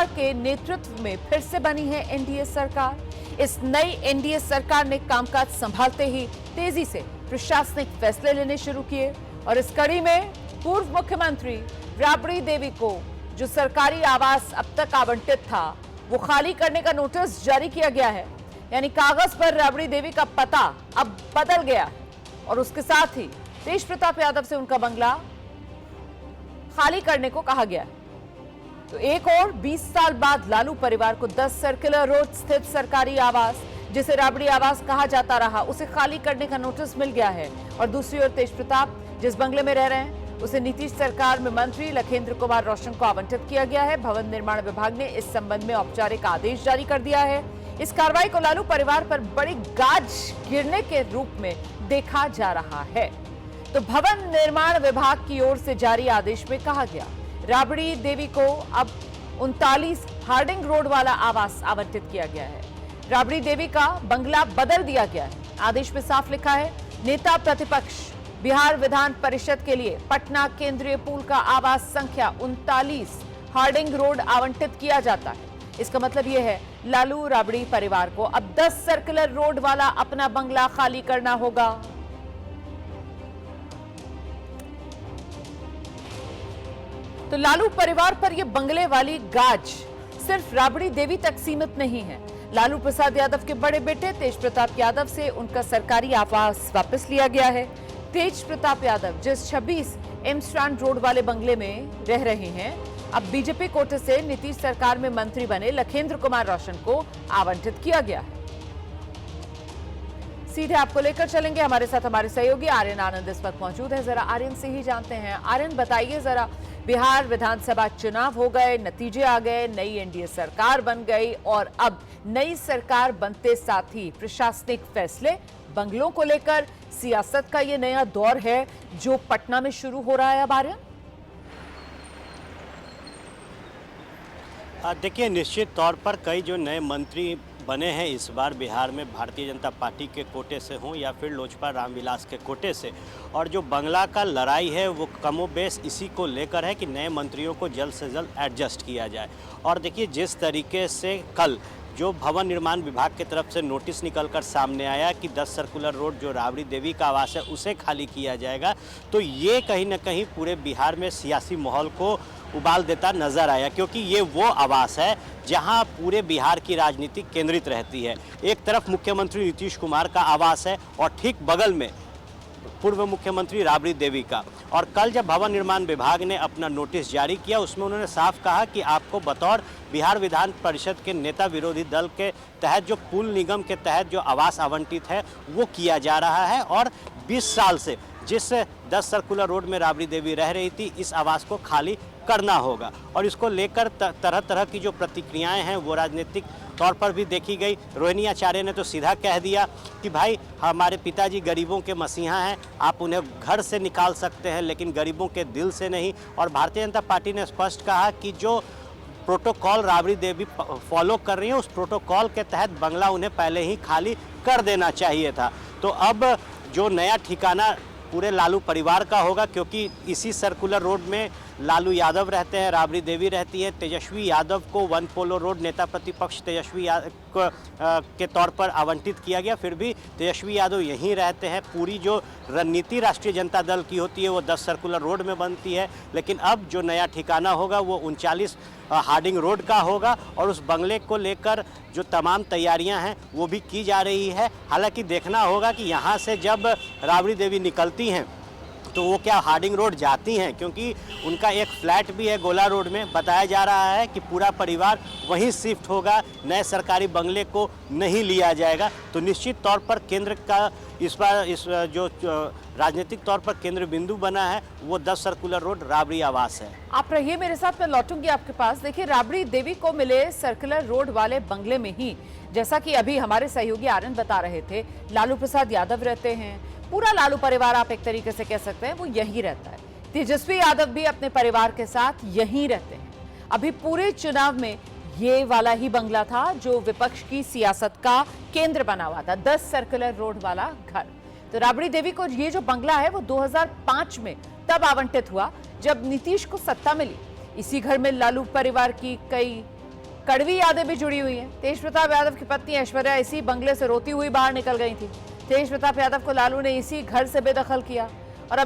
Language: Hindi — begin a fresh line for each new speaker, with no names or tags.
के नेतृत्व में फिर से बनी है एनडीए सरकार। इस नई एनडीए सरकार ने कामकाज संभालते ही तेजी से प्रशासनिक फैसले लेने शुरू किए और इस कड़ी में पूर्व मुख्यमंत्री राबड़ी देवी को जो सरकारी आवास अब तक आवंटित था वो खाली करने का नोटिस जारी किया गया है। यानी कागज पर राबड़ी देवी का पता अब बदल गया है और उसके साथ ही तेज प्रताप यादव से उनका बंगला खाली करने को कहा गया है। तो एक और 20 साल बाद लालू परिवार को 10 सर्कुलर रोड स्थित सरकारी आवास, जिसे राबड़ी आवास कहा जाता रहा, उसे खाली करने का नोटिस मिल गया है। और दूसरी ओर तेज प्रताप जिस बंगले में रह रहे हैं उसे नीतीश सरकार में मंत्री लखेंद्र कुमार रोशन को आवंटित किया गया है। भवन निर्माण विभाग ने इस संबंध में औपचारिक आदेश जारी कर दिया है। इस कार्रवाई को लालू परिवार पर बड़ी गाज गिरने के रूप में देखा जा रहा है। तो भवन निर्माण विभाग की ओर से जारी आदेश में कहा गया राबड़ी देवी को अब 39 हार्डिंग रोड वाला आवास आवंटित किया गया है। राबड़ी देवी का बंगला बदल दिया गया है। आदेश में साफ लिखा है, नेता प्रतिपक्ष बिहार विधान परिषद के लिए पटना केंद्रीय पूल का आवास संख्या 39 हार्डिंग रोड आवंटित किया जाता है। इसका मतलब यह है लालू राबड़ी परिवार को अब 10 सर्कुलर रोड वाला अपना बंगला खाली करना होगा। तो लालू परिवार पर यह बंगले वाली गाज सिर्फ राबड़ी देवी तक सीमित नहीं है। लालू प्रसाद यादव के बड़े बेटे तेज प्रताप यादव से उनका सरकारी आवास वापस लिया गया है। तेज प्रताप यादव जिस 26 एमस्ट्रांड रोड वाले बंगले में रह रहे हैं, अब बीजेपी कोटे से नीतीश सरकार में मंत्री बने लखेंद्र कुमार रोशन को आवंटित किया गया है। सीधे आपको लेकर चलेंगे, हमारे साथ हमारे सहयोगी आर्यन आनंद इस वक्त मौजूद है। जरा आर्यन से ही जानते हैं। आर्यन बताइए जरा, बिहार विधानसभा चुनाव हो गए, नतीजे आ गए, नई एनडीए सरकार बन गई और अब नई सरकार बनते साथ ही प्रशासनिक फैसले, बंगलों को लेकर सियासत का ये नया दौर है जो पटना में शुरू हो रहा है। अब आर्यन
देखिए, निश्चित तौर पर कई जो नए मंत्री बने हैं इस बार बिहार में भारतीय जनता पार्टी के कोटे से हों या फिर लोजपा रामविलास के कोटे से, और जो बंगला का लड़ाई है वो कमोबेश इसी को लेकर है कि नए मंत्रियों को जल्द से जल्द एडजस्ट किया जाए। और देखिए, जिस तरीके से कल जो भवन निर्माण विभाग की तरफ से नोटिस निकलकर सामने आया कि 10 सर्कुलर रोड जो राबड़ी देवी का आवास है उसे खाली किया जाएगा, तो ये कहीं ना कहीं पूरे बिहार में सियासी माहौल को उबाल देता नजर आया, क्योंकि ये वो आवास है जहां पूरे बिहार की राजनीति केंद्रित रहती है। एक तरफ मुख्यमंत्री नीतीश कुमार का आवास है और ठीक बगल में पूर्व मुख्यमंत्री राबड़ी देवी का। और कल जब भवन निर्माण विभाग ने अपना नोटिस जारी किया उसमें उन्होंने साफ कहा कि आपको बतौर बिहार विधान परिषद के नेता विरोधी दल के तहत जो पुल निगम के तहत जो आवास आवंटित है वो किया जा रहा है और 20 साल से जिस 10 सर्कुलर रोड में राबड़ी देवी रह रही थी इस आवास को खाली करना होगा। और इसको लेकर तरह तरह की जो प्रतिक्रियाएं हैं वो राजनीतिक तौर पर भी देखी गई। रोहिणी आचार्य ने तो सीधा कह दिया कि भाई हमारे पिताजी गरीबों के मसीहा हैं, आप उन्हें घर से निकाल सकते हैं लेकिन गरीबों के दिल से नहीं। और भारतीय जनता पार्टी ने स्पष्ट कहा कि जो प्रोटोकॉल राबड़ी देवी फॉलो कर रही है उस प्रोटोकॉल के तहत बंगला उन्हें पहले ही खाली कर देना चाहिए था। तो अब जो नया ठिकाना पूरे लालू परिवार का होगा, क्योंकि इसी सर्कुलर रोड में लालू यादव रहते हैं, राबड़ी देवी रहती है। तेजस्वी यादव को वन पोलो रोड नेता प्रतिपक्ष तेजस्वी यादव के तौर पर आवंटित किया गया, फिर भी तेजस्वी यादव यहीं रहते हैं। पूरी जो रणनीति राष्ट्रीय जनता दल की होती है वो 10 सर्कुलर रोड में बनती है, लेकिन अब जो नया ठिकाना होगा वो 39 हार्डिंग रोड का होगा और उस बंगले को लेकर जो तमाम तैयारियां हैं वो भी की जा रही है। हालांकि देखना होगा कि यहाँ से जब राबड़ी देवी निकलती हैं तो वो क्या हार्डिंग रोड जाती हैं, क्योंकि उनका एक फ्लैट भी है गोला रोड में। बताया जा रहा है कि पूरा परिवार वहीं शिफ्ट होगा, नए सरकारी बंगले को नहीं लिया जाएगा। तो निश्चित तौर पर केंद्र का इस बार जो राजनीतिक तौर पर केंद्र बिंदु बना है वो 10 सर्कुलर रोड राबड़ी आवास है।
आप रहिए मेरे साथ, मैं लौटूंगी आपके पास। देखिए, राबड़ी देवी को मिले सर्कुलर रोड वाले बंगले में ही, जैसा कि अभी हमारे सहयोगी आर्यन बता रहे थे, लालू प्रसाद यादव रहते हैं। पूरा लालू परिवार आप एक तरीके से कह सकते हैं वो यही रहता है। तेजस्वी यादव भी अपने परिवार के साथ यहीं रहते हैं। अभी पूरे चुनाव में ये वाला ही बंगला था जो विपक्ष की सियासत का केंद्र बना हुआ था, 10 सर्कुलर रोड वाला घर। तो राबड़ी देवी को ये जो बंगला है वो 2005 में तब आवंटित हुआ जब नीतीश को सत्ता मिली। इसी घर में लालू परिवार की कई कड़वी यादें भी जुड़ी हुई हैं। तेज प्रताप यादव की पत्नी ऐश्वर्या इसी बंगले से रोती हुई बाहर निकल गई थी। तेज प्रताप यादव को लालू ने इसी घर से बेदखल किया।